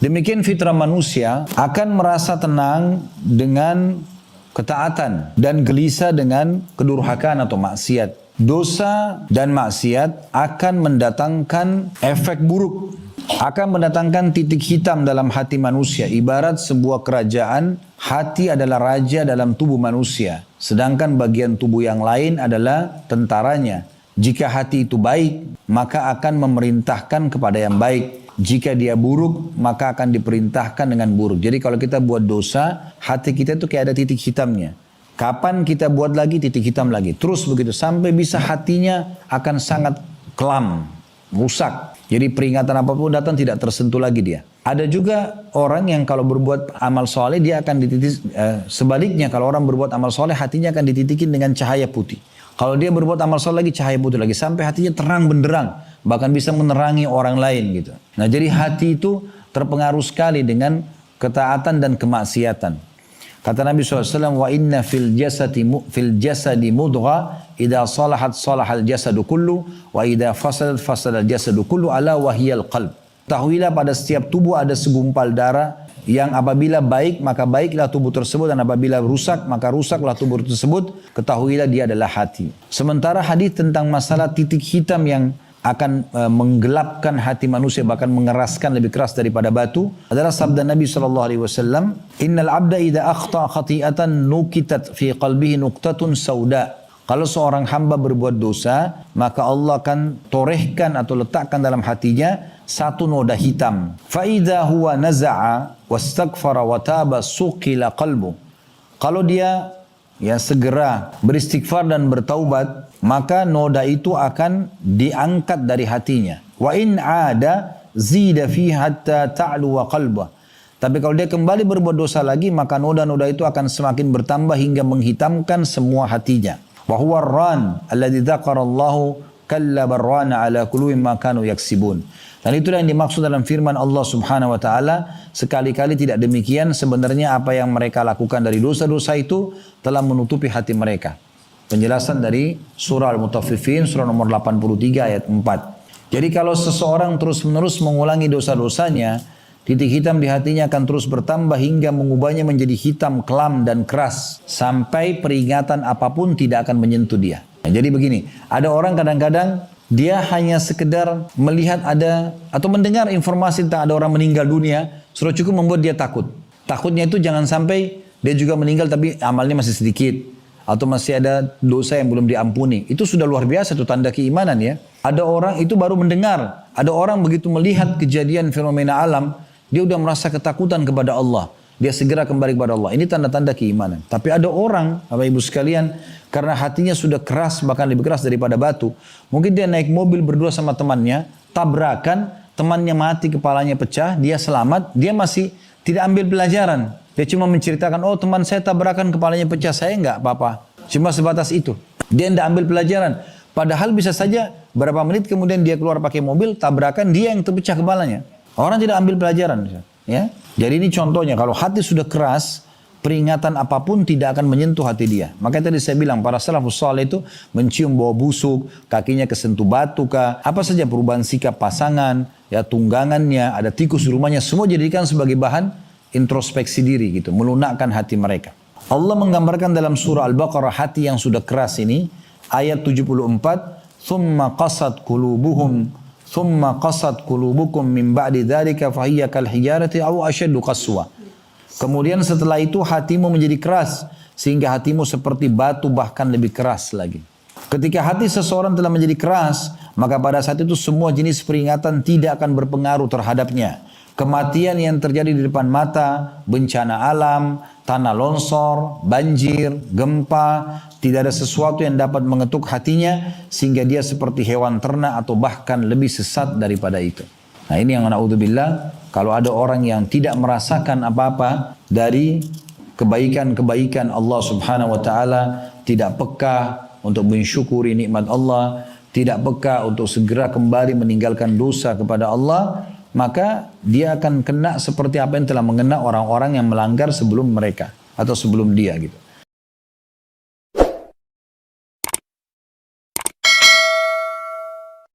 Demikian fitrah manusia akan merasa tenang dengan ketaatan dan gelisah dengan kedurhakaan atau maksiat. Dosa dan maksiat akan mendatangkan efek buruk, akan mendatangkan titik hitam dalam hati manusia. Ibarat sebuah kerajaan, hati adalah raja dalam tubuh manusia, sedangkan bagian tubuh yang lain adalah tentaranya. Jika hati itu baik, maka akan memerintahkan kepada yang baik. Jika dia buruk, maka akan diperintahkan dengan buruk. Jadi kalau kita buat dosa, hati kita itu kayak ada titik hitamnya. Kapan kita buat lagi, titik hitam lagi. Terus begitu, sampai bisa hatinya akan sangat kelam, rusak. Jadi peringatan apapun datang tidak tersentuh lagi dia. Ada juga orang yang kalau berbuat amal soleh, dia akan dititik, sebaliknya kalau orang berbuat amal soleh, hatinya akan dititikin dengan cahaya putih. Kalau dia berbuat amal soleh lagi, cahaya putih lagi. Sampai hatinya terang benderang, bahkan bisa menerangi orang lain gitu. Nah jadi hati itu terpengaruh sekali dengan ketaatan dan kemaksiatan. Kata Nabi SAW, wa inna fil jasadi mudgha, idha salahat salahal jasadu kullu, wa idha fasadat fasadal jasadu kullu, ala wahiyal qalb. Ketahuilah pada setiap tubuh ada segumpal darah, yang apabila baik, maka baiklah tubuh tersebut, dan apabila rusak, maka rusaklah tubuh tersebut. Ketahuilah dia adalah hati. Sementara hadis tentang masalah titik hitam yang akan menggelapkan hati manusia, bahkan mengeraskan lebih keras daripada batu, adalah sabda Nabi SAW, innal abda idha akhta khati'atan nukitat fi qalbihi nuktatun sauda. Kalau seorang hamba berbuat dosa, maka Allah akan torehkan atau letakkan dalam hatinya satu noda hitam. Fa idha huwa naza'a wastaghfara wa taba suqila qalbu. Kalau dia segera beristighfar dan bertaubat, maka noda itu akan diangkat dari hatinya. Wa in ada zida fi hatta ta'lu wa qalbah. Tapi kalau dia kembali berbuat dosa lagi, maka noda-noda itu akan semakin bertambah hingga menghitamkan semua hatinya. Wa huwa ar-ran alladzi dzakarallahu kallaba ar-rana ala qulubi ma kanu yaksibun. Dan itulah yang dimaksud dalam firman Allah Subhanahu wa taala, sekali-kali tidak demikian, sebenarnya apa yang mereka lakukan dari dosa-dosa itu telah menutupi hati mereka. Penjelasan dari surah Al-Mutaffifin, surah nomor 83 ayat 4. Jadi kalau seseorang terus-menerus mengulangi dosa-dosanya, titik hitam di hatinya akan terus bertambah hingga mengubahnya menjadi hitam, kelam dan keras, sampai peringatan apapun tidak akan menyentuh dia. Nah, jadi begini, ada orang kadang-kadang dia hanya sekedar melihat ada atau mendengar informasi tentang ada orang meninggal dunia, sudah cukup membuat dia takut. Takutnya itu jangan sampai dia juga meninggal tapi amalnya masih sedikit, atau masih ada dosa yang belum diampuni. Itu sudah luar biasa, itu tanda keimanan ya. Ada orang itu baru mendengar, ada orang begitu melihat kejadian fenomena alam, dia udah merasa ketakutan kepada Allah. Dia segera kembali kepada Allah. Ini tanda-tanda keimanan. Tapi ada orang, Bapak Ibu sekalian, karena hatinya sudah keras, bahkan lebih keras daripada batu. Mungkin dia naik mobil berdua sama temannya, tabrakan, temannya mati, kepalanya pecah, dia selamat, dia masih tidak ambil pelajaran. Dia cuma menceritakan, oh teman saya tabrakan, kepalanya pecah, saya enggak apa-apa. Cuma sebatas itu. Dia tidak ambil pelajaran. Padahal bisa saja berapa menit kemudian dia keluar pakai mobil, tabrakan, dia yang terpecah kepalanya. Orang tidak ambil pelajaran. Ya? Jadi ini contohnya, kalau hati sudah keras, peringatan apapun tidak akan menyentuh hati dia. Makanya tadi saya bilang, para salafus saleh itu mencium bau busuk, kakinya kesentuh batu kah, apa saja perubahan sikap pasangan, ya tunggangannya, ada tikus di rumahnya, semua jadikan sebagai bahan introspeksi diri gitu, melunakkan hati mereka. Allah menggambarkan dalam surah Al-Baqarah hati yang sudah keras ini, ayat 74, "Tsumma qasat qulubuhum Thumma qasat qulubukum min ba'di dzalika fahiya kal hijarati aw ashaddu qaswa." Kemudian setelah itu hatimu menjadi keras sehingga hatimu seperti batu, bahkan lebih keras lagi. Ketika hati seseorang telah menjadi keras, maka pada saat itu semua jenis peringatan tidak akan berpengaruh terhadapnya. Kematian yang terjadi di depan mata, bencana alam, tanah longsor, banjir, gempa, tidak ada sesuatu yang dapat mengetuk hatinya sehingga dia seperti hewan ternak atau bahkan lebih sesat daripada itu. Nah ini yang na'udzubillah, kalau ada orang yang tidak merasakan apa-apa dari kebaikan-kebaikan Allah Subhanahu wa taala, tidak peka untuk mensyukuri nikmat Allah, tidak peka untuk segera kembali meninggalkan dosa kepada Allah, maka dia akan kena seperti apa yang telah mengena orang-orang yang melanggar sebelum mereka atau sebelum dia gitu.